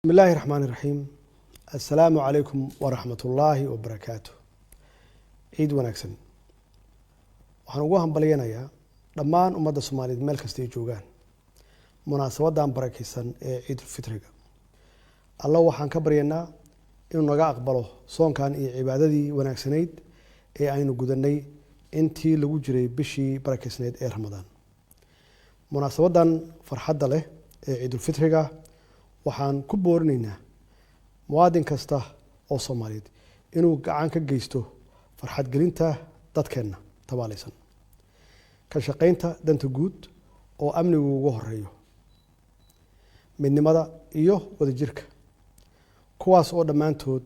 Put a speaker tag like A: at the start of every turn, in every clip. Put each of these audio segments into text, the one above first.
A: بسم الله الرحمن الرحيم. السلام عليكم ورحمة الله وبركاته. عيد ونكسن. waxaan ugu hambalyeeynaa dhammaan ummadda Soomaaliyeed meel kasta ay joogaan munaasabadan barakeysan ee Ciid Fitriga. Allah waxaan ka baryaynaa inuu naga aqbalo soonkan iyo cibaadadii wanaagsanayd ee aynu gudanay intii lagu jiray bishii barakeysnayd ee Ramadaan. Munaasabadan farxadda leh ee Ciid Fitriga waxaan ku boorinaynaa muwaadin kasta oo Soomaaliyeed inuu gacan ka geysto farxad gelinta dadkeena tabaalaysan ka shaqeynta danta guud oo amnigu ugu horeeyo midnimada iyo wadajirka kuwaas oo dhammaantood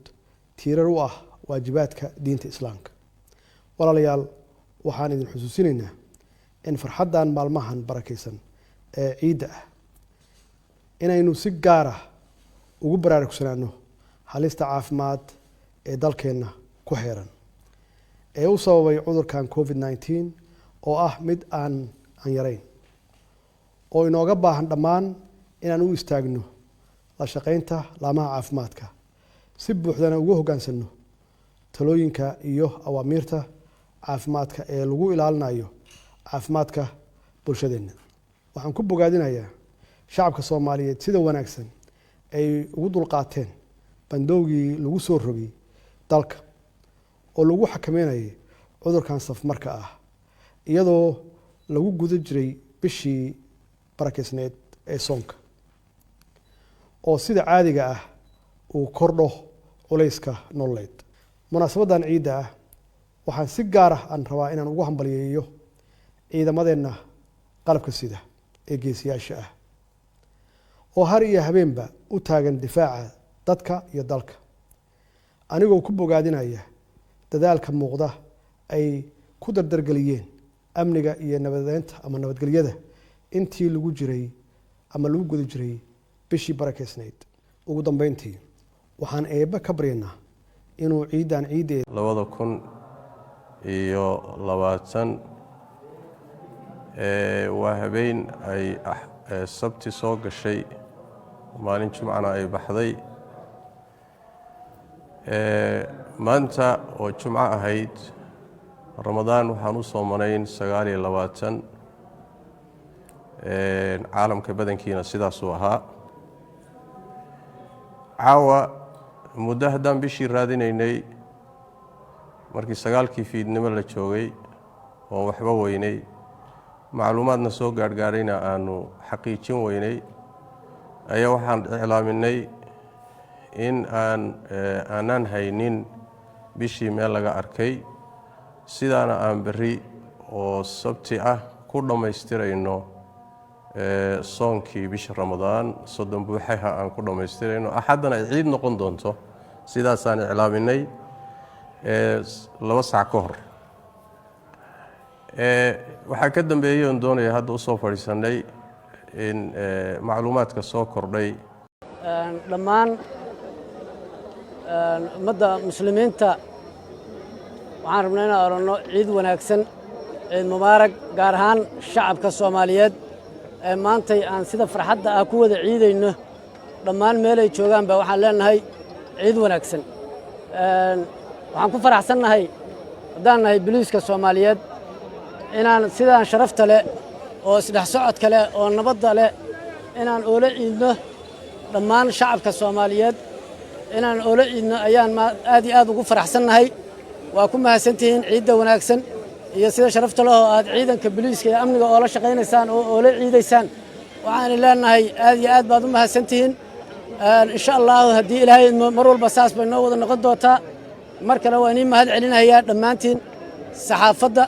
A: tiirar u ah waajibaadka diinta Islaamka. walaalayaal waxaan idin xusuusinaynaa in farxadan maalmahan barakeysan ee ciida ah inaynu si gaar ah ugu baraarugsanaano halista caafimaad ee dalkeena ku xeeran ee u sababay cudurkan COVID-19 oo ah mid aan yarayn oo inooga baahan dhammaan inaan u istaagno la shaqeynta laamaha caafimaadka si buuxdana ugu hogaansano talooyinka iyo awaamiirta caafimaadka ee lagu ilaalinayo caafimaadka bulshadeena. waxaan ku bogaadinayaa shacabka Soomaaliyeed sida wanaagsan ay ugu dulqaateen bandowgii lagu soo rogay dalka oo lagu xakameynayay cudurkan safmarka ah iyadoo lagu guda jiray bishii barakeysnayd ee soonka oo sida caadiga ah uu kordho culayska nololeed. munaasabadan ciida ah waxaan si gaar ah aan rabaa inaan ugu hambalyeeyo ciidamadeena qalabka sida ee geesiyaasha ah oo har iyo habeenba u taagan difaaca dadka iyo dalka anigoo ku bogaadinaya dadaalka muuqda ay ku dardargeliyeen amniga iyo nabadeynta ama nabadgelyada intii lagu jiray ama lagu guda jiray bishii barakeysnayd. ugu dambeyntii waxaan eebba ka baryaynaa inuu ciidan ciideed
B: 2020 waa habeen ay sabti soo gashay maalin jumcana ay baxday maanta oo jumco ahayd Ramadaan waxaan u soomanayn 29 caalamka badankiina sidaas uu ahaa caawa muddo haddaan bishii raadinaynay markii 9kii fiidnimo la joogay oo waxba weynay macluumaadna soo gaargaarayna aanu xaqiijin weynay ayaa waxaan iclaaminay in aanan haynin bishii meel laga arkay sidaana aan berri oo sabti ah ku dhammaystirayno soonkii bisha Ramadaan 30 buuxaha aan ku dhammaystirayno axadana ay ciid noqon doonto sidaasaan iclaaminay 2 saac ka hor. waxaa ka dambeeyay oo doonaya hadda u soo fadhiisanay in macluumaadka soo kordhay
C: dhammaan ummadda muslimiinta waxaan rabnaa inaan oranno ciid wanaagsan ciid mubaarak gaar ahaan shacabka Soomaaliyeed ee maanta aan sida farxadda ah ku wada ciidayno dhammaan meel ay joogaan ba waxaan leenahay ciid wanaagsan. waxaan ku faraxsanahay haddaan nahay booliiska Soomaaliyeed inaan sidaan sharafta leh oo isdhex socodka leh oo nabadda leh inaan oola ciidno dhammaan shacabka Soomaaliyeed inaan oola ciidno ayaan aad iyo aad ugu faraxsanahay. waa ku mahadsantihiin ciidda wanaagsan iyo sida sharafta leh oo aad ciidanka booliiska iyo amniga oo la shaqeynaysaan oo oola ciidaysaan waxaan leenahay aad iyo aad baad u mahadsantihiin. insha Allah haddii Ilaahay mar walba saas bay noo wada noqon doontaa. mar kale waan idin mahad celinayaa dhammaantiin saxaafadda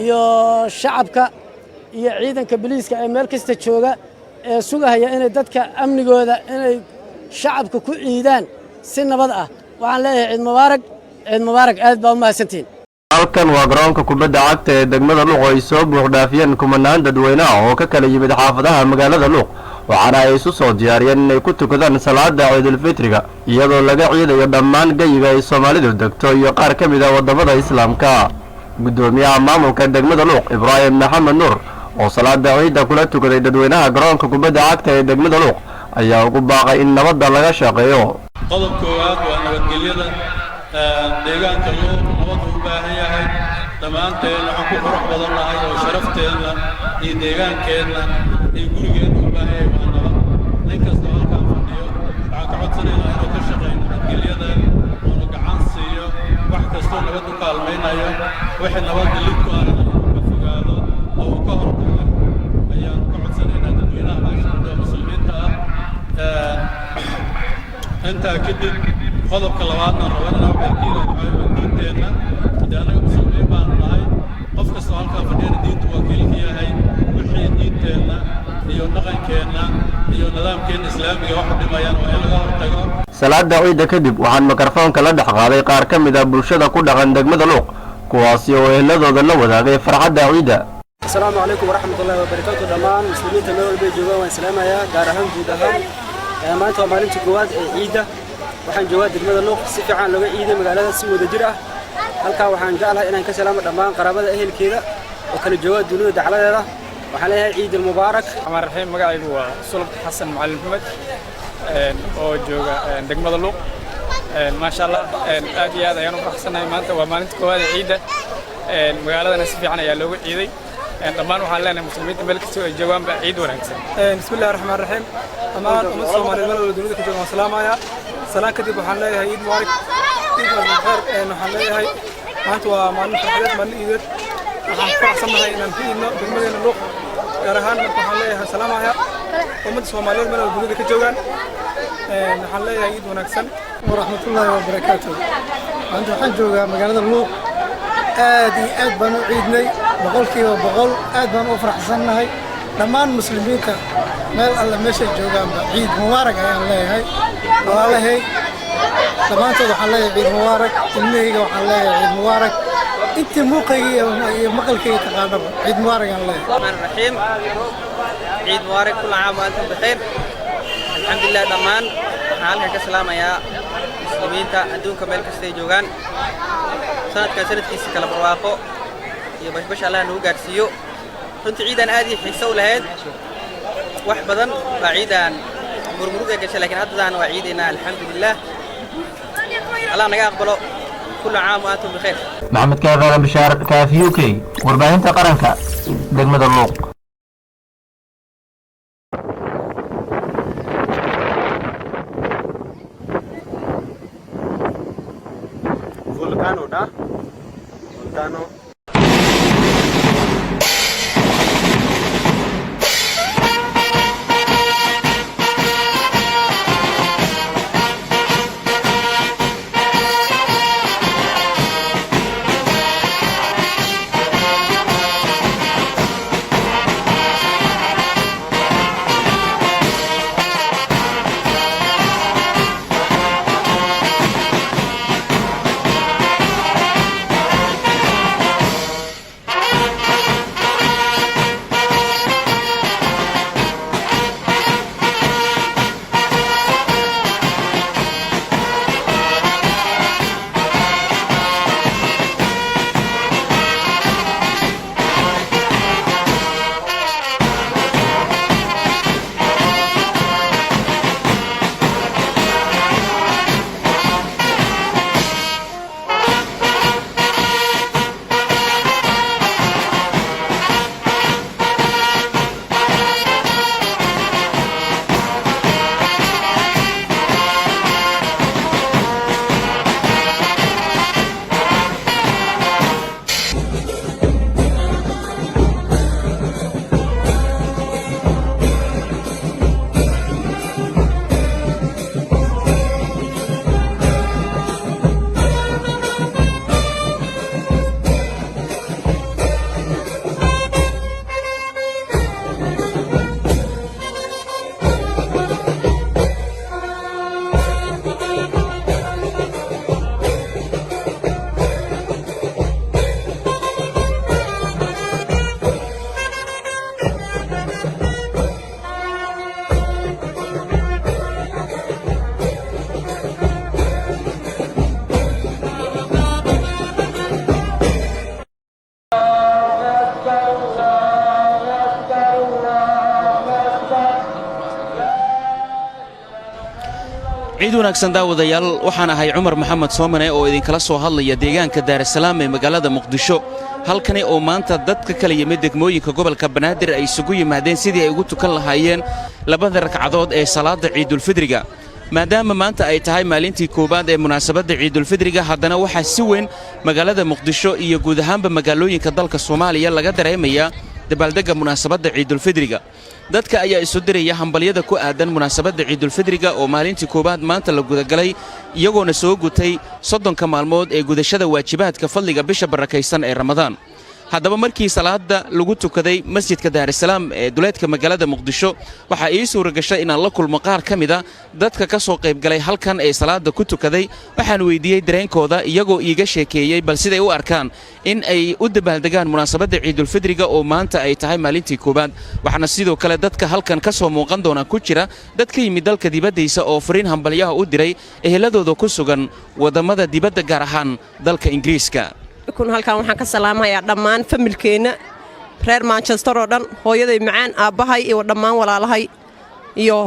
C: iyo shacabka iyo ciidanka booliiska ee meel kasta jooga ee sugahaya inay dadka amnigooda inay shacabka ku ciidaan si nabad ah. waxaan leeyahay ciid mubaarak aad baa u mahadsantihiin.
D: halkan waa garoonka kubadda cagta ee degmada Luuq oo ay soo buux dhaafiyeen kumanaan dadweyne ah oo ka kala yimid xaafadaha magaalada Luuq waxaana ay isu soo diyaariyeen inay ku tukadaan salaada Ciidul Fitriga iyadoo laga ciidayo dhammaan gayiga ay Soomaalidu degto iyo qaar ka mid ah wadamada Islaamka. gudoomiyaha maamulka degmada Luuq Ibraahim Maxamed Nuur oo salaada ciida kula tukaday dadweynaha garoonka kubadda cagta ee degmada Luuq ayaa ugu baaqay in nabadda laga shaqeeyo.
E: qodob koowaad waa nabadgelyada deegaanka loo nabad u baahan yahay dhammaanteen waxaan ku qurux badan nahay oo sharafteedna iyo deegaankeenna iyo gurigeena u baahan yahay waa nabad nin kasta halkaan fadhiyo waxaan ka codsanaynaa inuu ka shaqeeyo nabadgelyada oona gacan siiyo wax kastoo nabad u kaalmaynayo wixii nabadda lidku aana ka fogaado oo uu ka hortago ayaanu ka codsanaynaa dadweynaha meesha muslimiinta ah intaa kadib qodobka labaadna rabana waxay diinteenna haddii annaga muslimiin baanu nahay qof kastoo halkaa fadhiyana diintu waa kelka yahay wixii diinteenna iyo dhaqankeenna iyo nidaamkeenna islaamiga wax u dhimayaan waa in laga hortago.
D: salaada ciida kadib waxaan mikrofoonka la dhex qaaday qaar ka mid ah bulshada ku dhaqan degmada Luuq kuwaasi oo eheladooda la wadaagay farxadda ciida.
F: السلام عليكم ورحمة الله وبركاته دمان مسلمين تمام بيجوا وسلام يا جارهم جودهم ما أنتوا مالين تجواد عيدة وحن جواد دمنا اللوق سفي عن لقى عيدة مقالة سوى دجرة هلكا وحن جعلها إن كسلام دمان قرابة أهل كذا وكان الجواد دلود على هذا وحلها عيد المبارك.
G: الرحمن الرحيم مقالي هو صلب حسن معلم محمد أو جوا دمنا اللوق ما شاء الله أدي هذا يوم حسن ما أنت ومالين تجواد عيدة مقالة نسفي عن يا لقى عيدة dhammaan waxaan leenahay muslimiinta meel kasta ay joogaan ba ciid wanaagsan.
F: bismillaahir rahmaanir rahiim dhammaan ummadda Soomaaliyeed meel walba dunida ka joogaan salaamaya salaan kadib waxaan leeyahay ciid mubaarak ciid mubaarak waxaan leeyahay maanta waa maalin farxadeed maalin ciideed waxaan faraxsanahay inaan ku iidno degmadeena Luuq gaar ahaan waxaan leeyahay salaamaya ummadda Soomaaliyeed meel walba dunida ka joogaan waxaan leeyahay ciid wanaagsan waraxmatullaahi wabarakaatuh. maanta waxaan joogaa magaalada Luuq aad iyo aad baan u ciidnay boqolkiiba boqol aad baan u faraxsannahay dhammaan muslimiinta meel alle meesha joogaanba ciid mubaarak ayaan leeyahay walaalahay dhammaantood waxaan leeyahay ciid mubaarak ilmahayga waxaan leeyahay ciid mubaarak intii muuqayga iyo maqalkayga taqaanaba ciid mubaarak ayaan leeyahay.
H: الرحمن الرحيم عيد مبارك كل عام وأنتم بخير الحمد لله دمان حالك كسلام يا مسلمين تا أدونك ملك استيجوغان سنة كسرت كيس كلا برواقو يبش بش الله نو قارسيو كنت عيدا هذه حسوا لهاد واحد بدن بعيدا مرمرق كش لكن هذا أنا وعيدنا الحمد لله الله نقبله كل عام وأنتم بخير.
D: maxamed kaafaala bishaar kaafi UK warbaahinta qaranka degmada Luuq.
F: volcano da volcano
I: ciid wanaagsan daawadayaal waxaan ahay Cumar Maxamed Soomane oo idinkala soo hadlaya deegaanka Daarsalaam ee magaalada Muqdisho halkani oo maanta dadka kala yimid degmooyinka gobolka Banaadir ay isugu yimaadeen sidii ay ugu tukan lahaayeen labada ragcadood ee salaada Ciidul Fidriga maadaama maanta ay tahay maalintii koobaad ee munaasabadda Ciidul Fidriga haddana waxaa si weyn magaalada Muqdisho iyo guud ahaanba magaalooyinka dalka Soomaaliya laga dareemayaa dabaaldegga munaasabadda Ciidul Fidriga dadka ayaa isu diraya hambalyada ku aadan munaasabadda Ciidul Fidriga oo maalintii koobaad maanta la gudagalay iyagoona soo gutay 30 maalmood ee gudashada waajibaadka fadliga bisha barakaysan ee Ramadaan haddaba markii salaada lagu tukaday masjidka Daarsalaam ee duleedka magaalada Muqdisho waxa ay soo ragashay inaan la kulmo qaar kamida dadka ka soo qayb galay halkan ee salaada ku tukaday waxaan weydiiyay dareenkooda iyagoo iiga sheekeeyay bal siday u arkaan in ay u dabaaldegaan munaasabadda Ciidul Fidriga oo maanta ay tahay maalintii koobaad waxaana sidoo kale dadka halkan ka soo muuqan doona ku jira dad ka yimid dalka dibaddiisa oo fariin hambalyaha u diray eheladooda ku sugan wadamada dibadda gaar ahaan dalka Ingiriiska
J: halkan waxaan ka salaamayaa dhammaan familkeena reer Manchester oo dhan hooyaday macaan aabahay iyo dhammaan walaalahay iyo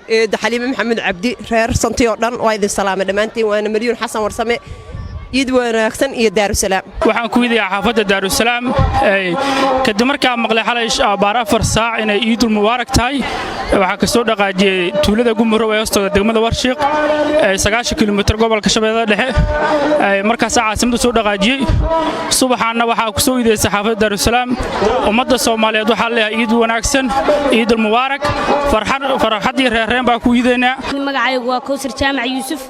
J: Xaliime Maxamed Cabdi reer Santi oo dhan waa idin salaamay dhamaantiin waana Maryuun Xasan Warsame ciid wanaagsan iyo Daarsalaam
G: waxaan ku wiidiyaa xaafadda Daarsalaam kadib markaa maqlay xalay baara 4 saac inay ciidul mubaarak tahay waxa ka soo dhaqaajiyay tuulada Gumuro ee hoosteeda degmada Warshiiq 9 kiiloomitir gobolka Shabeellaha Dhexe markaas caasimada soo dhaqaajiyay subaxaana waxa ku soo wiidiyay xaafadda Daarsalaam ummadda Soomaaliyeed waxa leeyahay ciid wanaagsan ciidul mubaarak farxadii reereen baa ku wiideynaa
K: magacaygu waa Kowsar Jaamac Yuusuf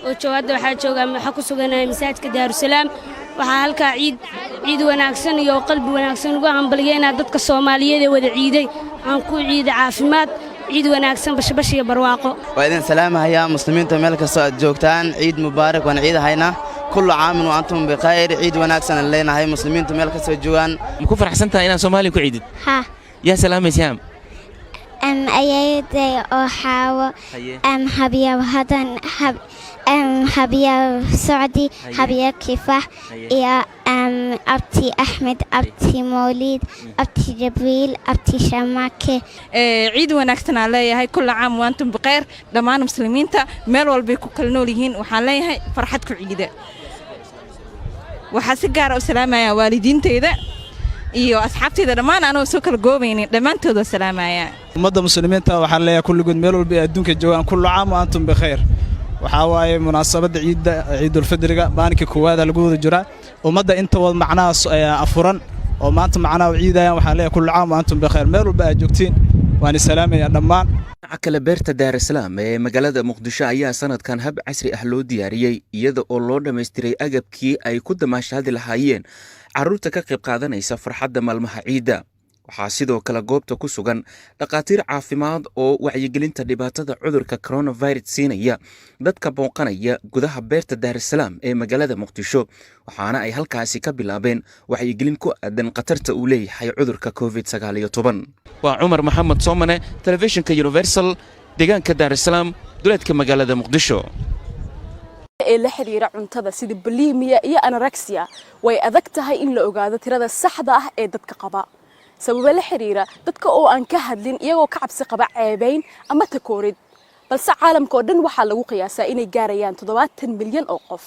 K: oo jawaabta waxa ku suganahay masaajidka Daarsalaam waxa halka ciid wanaagsan iyo qalbi wanaagsan ugu hambalyeena dadka Soomaaliyeed ee wada ciiday aan ku ciiday caafimaad ciid wanaagsan bashabash iyo barwaaqo
L: waa idin salaamayaa muslimiinta meel kasta aad joogtaan ciid mubaarak waan ciidahayna kullu aamin wa antum bikhayr ciid wanaagsan leenahay muslimiinta meel kasta joogan
I: ku faraxsantahay inaan Soomaaliya ku ciidid
M: ha
I: ya salaamaysiam
M: ayayday oo xaawo habiya hadan habiya Saudi habiya Kifah يا أبتي أحمد أبتي مولد أبتي جبريل أبتي شماكة
N: عيد ونكتنا عليها هاي كل عام وأنتم بخير دمان مسلمين تا مال والبيكو كلنوليهن وحاليها هاي فرحتكم عيدة وحاسقار وسلامة يا والدين تيدا iyo asxaabtayda dhamaan anoo soo kala goobaynin dhamaantooda salaamaya
O: ummadda muslimiinta waxaan leeyahay kullu good meel walba adduunka joogan kullu caam wa antum bikhair waxa waaye munaasabada ciidul fidriga maalinka koowaad lagu wada jira ummadda inta wad macnaas afuran oo maanta macnaa ciidayaan waxaan leeyahay kullu caam wa antum bikhair meel walba aad joogtiin waan salaamaya dhamaan
I: kala beerta Daarsalaam ee magaalada Muqdisho ayaa sanadkan hab casri ah loo diyaariyay iyada oo loo dhameystiray agabkii ay ku damaashaadi lahaayeen carruurta ka qayb qaadanaysa farxadda maalmaha ciida waxaa sidoo kale goobta ku sugan dhaqaatiir caafimaad oo wacyigelinta dhibaatada cudurka coronavirus siinaya dadka booqanaya gudaha beerta Daarsalaam ee magaalada Muqdisho waxaana ay halkaasi ka bilaabeen wacyigelin ku aadan khatarta uu leeyahay cudurka COVID-19 waa Cumar Maxamed Soomane telefishinka Universal deegaanka Daarsalaam duleedka magaalada Muqdisho
P: ee la xiriira cuntada sida bulimia iyo anorexia way adag tahay in la ogaado tirada saxda ah ee dadka qaba sabab la xiriira dadka oo aan ka hadlin iyagoo ka cabsi qaba ceebayn ama takoorid balse caalamka oo dhan waxa lagu qiyaasaa inay gaarayaan 70 milyan oo qof